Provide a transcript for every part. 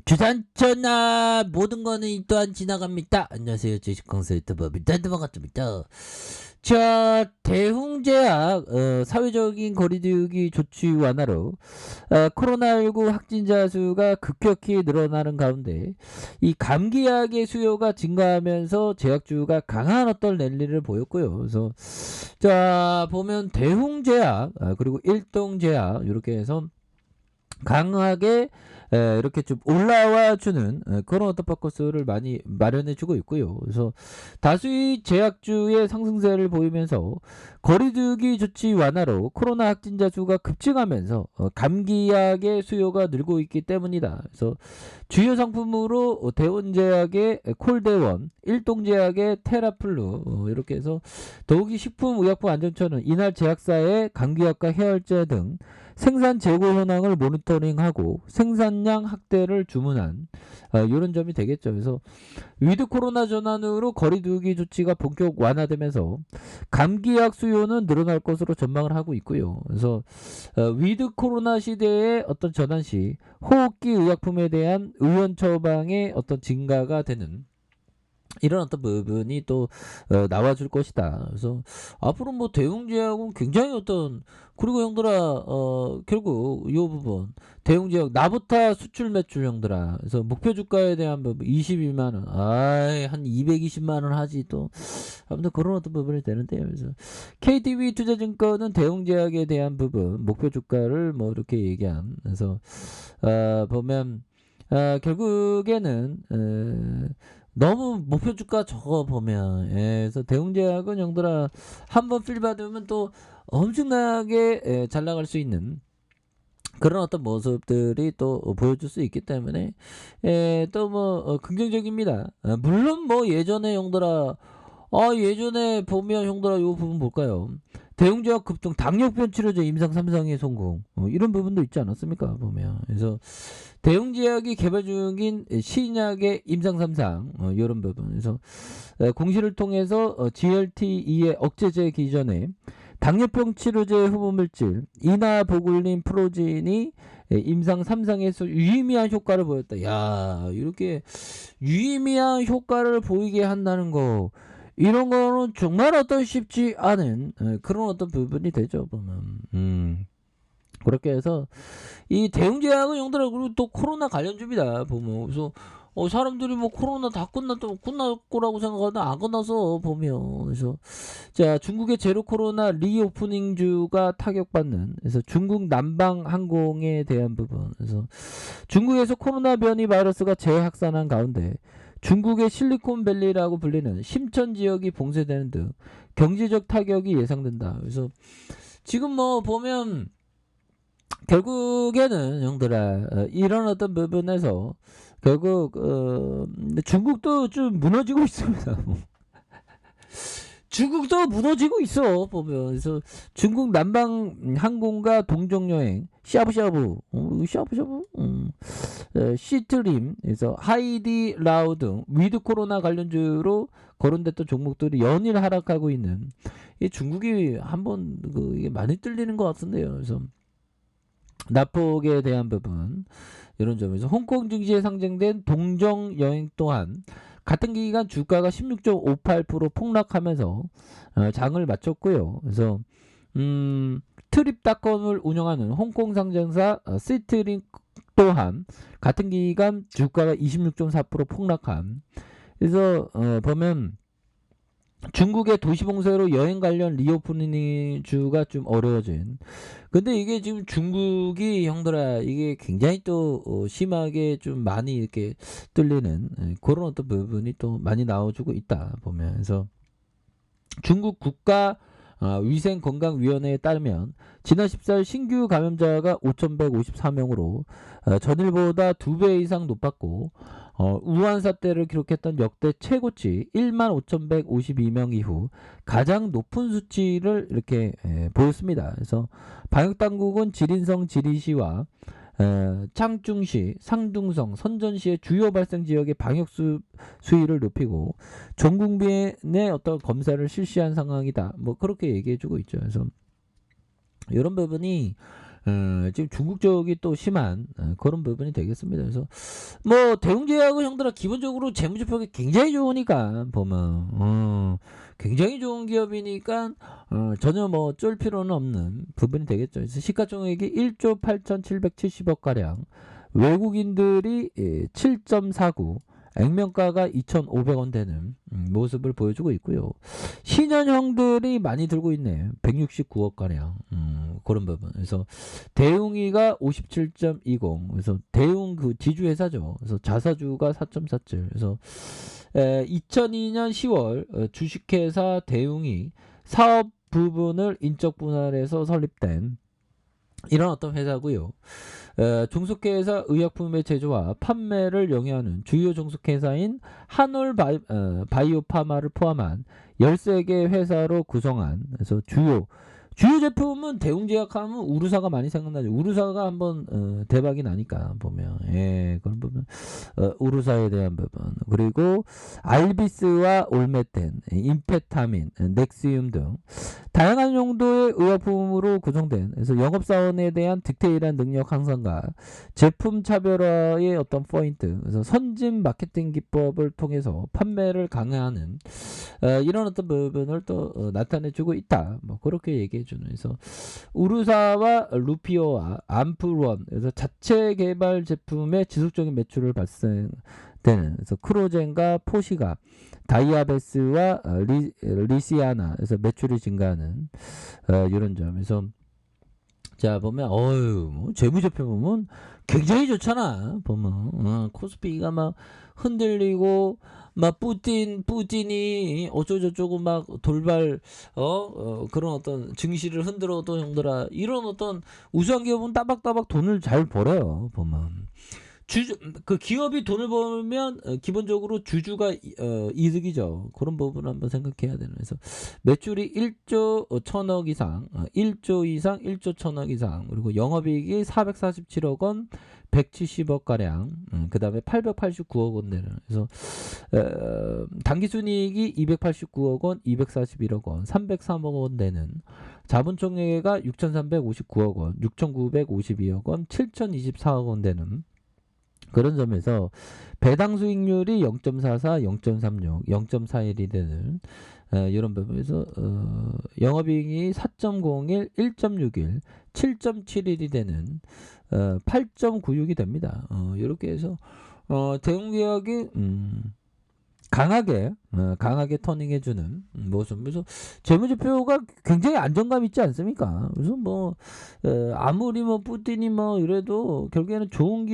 주산천하 모든 거는 이 또한 지나갑니다. 안녕하세요. 주식강사 유튜버 민단드 반갑습니다. 자, 대웅제약 사회적인 거리두기 조치 완화로 코로나19 확진자 수가 급격히 늘어나는 가운데 이 감기약의 수요가 증가하면서 제약주가 강한 어떤 랠리를 보였고요. 그래서 자 보면 대웅제약 그리고 일동제약 이렇게 해서 강하게 이렇게 좀 올라와 주는 그런 어떤 포커스를 많이 마련해 주고 있고요. 그래서 다수의 제약주의 상승세를 보이면서 거리두기 조치 완화로 코로나 확진자 수가 급증하면서 감기약의 수요가 늘고 있기 때문이다. 그래서 주요 상품으로 대원제약의 콜대원, 일동제약의 테라플루 이렇게 해서 더욱이 식품의약품안전처는 이날 제약사의 감기약과 해열제 등 생산 재고 현황을 모니터링하고 생산량 확대를 주문한 이런 점이 되겠죠. 그래서 위드 코로나 전환으로 거리두기 조치가 본격 완화되면서 감기약 수요는 늘어날 것으로 전망을 하고 있고요. 그래서 위드 코로나 시대의 어떤 전환 시 호흡기 의약품에 대한 의원 처방의 어떤 증가가 되는 이런 어떤 부분이 또 나와줄 것이다. 그래서 앞으로 뭐 대웅제약은 굉장히 어떤 그리고 형들아 결국 이 부분 대웅제약 나부터 수출 매출 형들아 그래서 목표 주가에 대한 부분 22만 원, 아이 한 220만 원 하지 또 아무튼 그런 어떤 부분이 되는데요. 그래서 KTB 투자증권은 대웅제약에 대한 부분 목표 주가를 뭐 이렇게 얘기한 그래서 보면 결국에는 너무 목표 주가 적어 보면 그래서 대웅제약은 형들아 한번 필 받으면 또 엄청나게 잘 나갈 수 있는 그런 어떤 모습들이 또 보여줄 수 있기 때문에 또 뭐 긍정적입니다. 물론 뭐 예전에 형들아 예전에 보면 형들아 요 부분 볼까요? 대웅제약 급등 당뇨병 치료제 임상 3상의 성공 이런 부분도 있지 않았습니까? 보면 그래서 대웅제약이 개발 중인 신약의 임상 3상 이런 부분 그래서 공시를 통해서 GLT2의 억제제 기전에 당뇨병 치료제 후보물질 이나보글린 프로진이 임상 3상에서 유의미한 효과를 보였다. 야 이렇게 유의미한 효과를 보이게 한다는 거 이런 거는 정말 어떤 쉽지 않은 그런 어떤 부분이 되죠 보면 그렇게 해서 이 대웅제약은 형들아 그리고 또 코로나 관련주입니다 보면 그래서 사람들이 뭐 코로나 다 끝날 거라고 생각하는데 안 끝나서 보면 그래서 자 중국의 제로 코로나 리오프닝주가 타격받는 그래서 중국 남방 항공에 대한 부분 그래서 중국에서 코로나 변이 바이러스가 재확산한 가운데 중국의 실리콘밸리라고 불리는 심천 지역이 봉쇄되는 등 경제적 타격이 예상된다. 그래서 지금 뭐 보면 결국에는 형들아 이런 어떤 부분에서 결국 중국도 좀 무너지고 있습니다. 중국도 무너지고 있어 보면 그래서 중국 남방 항공과 동종 여행 샤브샤브 시트림 그래서 하이디 라우 등 위드 코로나 관련주로 거론됐던 종목들이 연일 하락하고 있는 이 중국이 한번 이게 많이 뚫리는 것 같은데요. 그래서 낙폭에 대한 부분 이런 점에서 홍콩 증시에 상장된 동정 여행 또한 같은 기간 주가가 16.58% 폭락하면서 장을 마쳤고요. 그래서 트립닷컴을 운영하는 홍콩 상장사 시트링 또한 같은 기간 주가가 26.4% 폭락한 그래서 보면 중국의 도시봉쇄로 여행 관련 리오프닝 주가 좀 어려워진. 근데 이게 지금 중국이 형들아 이게 굉장히 또 심하게 좀 많이 이렇게 뚫리는 그런 어떤 부분이 또 많이 나와주고 있다 보면서 중국 국가 위생건강위원회에 따르면 지난 14일 신규 감염자가 5,154명으로 전일보다 2배 이상 높았고 우한 사태를 기록했던 역대 최고치 15,152명 이후 가장 높은 수치를 이렇게 보였습니다. 그래서 방역당국은 지린성 지리시와 창중시, 상둥성, 선전시의 주요 발생 지역의 방역 수위를 높이고 전 국민의 어떤 검사를 실시한 상황이다. 뭐 그렇게 얘기해주고 있죠. 그래서 이런 부분이 지금 중국 쪽이 또 심한 그런 부분이 되겠습니다. 그래서 뭐 대웅제약은 형들아 기본적으로 재무제표가 굉장히 좋으니까 보면 굉장히 좋은 기업이니까 전혀 뭐 쫄 필요는 없는 부분이 되겠죠. 그래서 시가총액이 1조 8,770억 가량, 외국인들이 7.49, 액면가가 2,500원 되는 모습을 보여주고 있고요. 신현형들이 많이 들고 있네. 169억 가량. 그런 부분. 그래서 대웅이가 57.20. 그래서 대웅 그 지주회사죠. 그래서 자사주가 4.47. 그래서 2002년 10월 주식회사 대웅이 사업 부분을 인적 분할해서 설립된 이런 어떤 회사고요. 종속회사 의약품의 제조와 판매를 영위하는 주요 종속회사인 한올 바이오파마를 포함한 13개 회사로 구성한, 그래서 주요 제품은 대웅제약하면 우르사가 많이 생각나죠. 우르사가 한번 대박이 나니까 보면 그런 부분, 우르사에 대한 부분, 그리고 알비스와 올메텐, 임페타민, 넥시움 등 다양한 용도의 의약품으로 구성된, 그래서 영업사원에 대한 디테일한 능력 향상과 제품 차별화의 어떤 포인트, 그래서 선진 마케팅 기법을 통해서 판매를 강화하는 이런 어떤 부분을 또 나타내주고 있다. 뭐 그렇게 얘기해주는. 그래서 우르사와 루피오와 암프루원, 그래서 자체 개발 제품의 지속적인 매출을 발생되는, 그래서 크로젠과 포시가 다이아베스와 리시아나, 그래서 매출이 증가하는 이런 점에서 자 보면 뭐 재무제표 보면 굉장히 좋잖아. 보면 코스피가 막 흔들리고 막 뿌틴이 어쩌고저쩌고 막 돌발 그런 어떤 증시를 흔들어도 형들아, 이런 어떤 우수한 기업은 따박따박 돈을 잘 벌어요. 보면 그 기업이 돈을 벌면 기본적으로 주주가 이득이죠. 그런 부분을 한번 생각해야 되는. 그래서 매출이 1조 1000억 이상, 1조 이상, 1조 1000억 이상, 그리고 영업이익이 447억 원, 170억 가량, 그 다음에 889억 원 되는. 그래서 당기순이익이 289억 원, 241억 원, 303억 원 되는. 자본총액가 6,359억 원, 6,952억 원, 7,024억 원 되는 그런 점에서 배당 수익률이 0.44, 0.36, 0.41이 되는 이런 부분에서 영업이익이 4.01, 1.61, 7.71이 되는 8.96이 됩니다. 이렇게 해서 대웅제약이 강하게 터닝해주는 모습. 그래서 재무제표가 굉장히 안정감 있지 않습니까? 그래서 뭐 아무리 뭐 뿌틴이 뭐 이래도 결국에는 좋은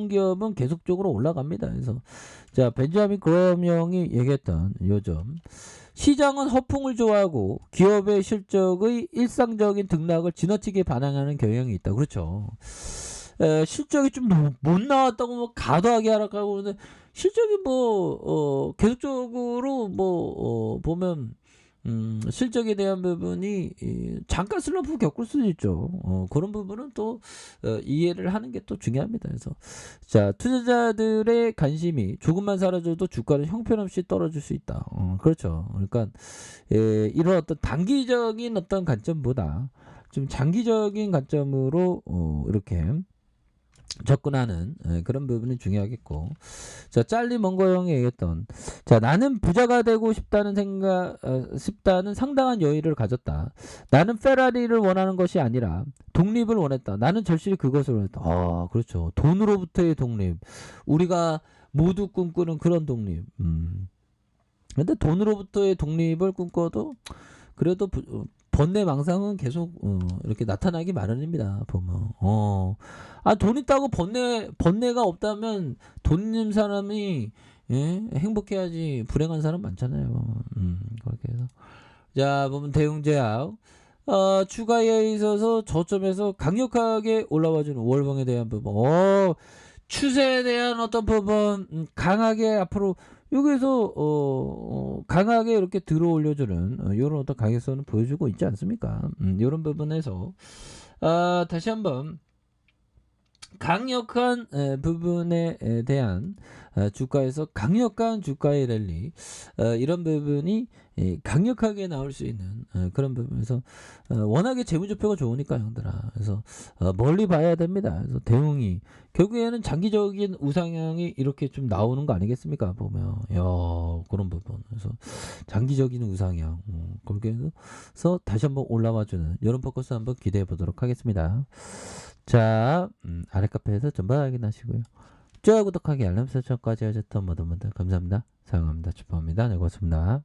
기업은 계속적으로 올라갑니다. 그래서 자 벤자민 그레엄 형이 얘기했던 요점, 시장은 허풍을 좋아하고 기업의 실적의 일상적인 등락을 지나치게 반영하는 경향이 있다. 그렇죠. 실적이 좀 못 나왔다고 뭐 과도하게 하락하고, 그러는데 실적이 뭐 계속적으로 뭐 보면 실적에 대한 부분이 잠깐 슬럼프 겪을 수도 있죠. 그런 부분은 또 이해를 하는 게 또 중요합니다. 그래서 자 투자자들의 관심이 조금만 사라져도 주가는 형편없이 떨어질 수 있다. 그렇죠. 그러니까 이런 어떤 단기적인 어떤 관점보다 좀 장기적인 관점으로 이렇게 접근하는 그런 부분이 중요하겠고, 자 짤리 멍거 형이 얘기했던, 자 나는 부자가 되고 싶다는 상당한 여유를 가졌다. 나는 페라리를 원하는 것이 아니라 독립을 원했다. 나는 절실히 그것을 원했다. 그렇죠. 돈으로부터의 독립, 우리가 모두 꿈꾸는 그런 독립. 근데 돈으로부터의 독립을 꿈꿔도 그래도 번뇌망상은 계속 이렇게 나타나기 마련입니다. 보면 돈 있다고 번뇌가 없다면 돈 있는 사람이 행복해야지, 불행한 사람 많잖아요. 그렇게 해서 자 보면 대웅제약 추가에 있어서 저점에서 강력하게 올라와주는 월봉에 대한 부분, 추세에 대한 어떤 부분 강하게 앞으로 여기서 강하게 이렇게 들어 올려주는 이런 어떤 가격선을 보여주고 있지 않습니까? 이런 부분에서 다시 한번 강력한 부분에 대한 주가에서 강력한 주가의 랠리 이런 부분이 강력하게 나올 수 있는 그런 부분에서 워낙에 재무제표가 좋으니까 형들아. 그래서 멀리 봐야 됩니다. 그래서 대웅이 결국에는 장기적인 우상향이 이렇게 좀 나오는 거 아니겠습니까? 보면 야 그런 부분. 그래서 장기적인 우상향 그렇게 해서 다시 한번 올라와주는 이런 포커스 한번 기대해 보도록 하겠습니다. 자, 아래 카페에서 전부 확인하시고요. 좋아요, 구독하기, 알람 설정까지 하셨던 모든 분들 감사합니다. 사랑합니다. 축복합니다. 네, 고맙습니다.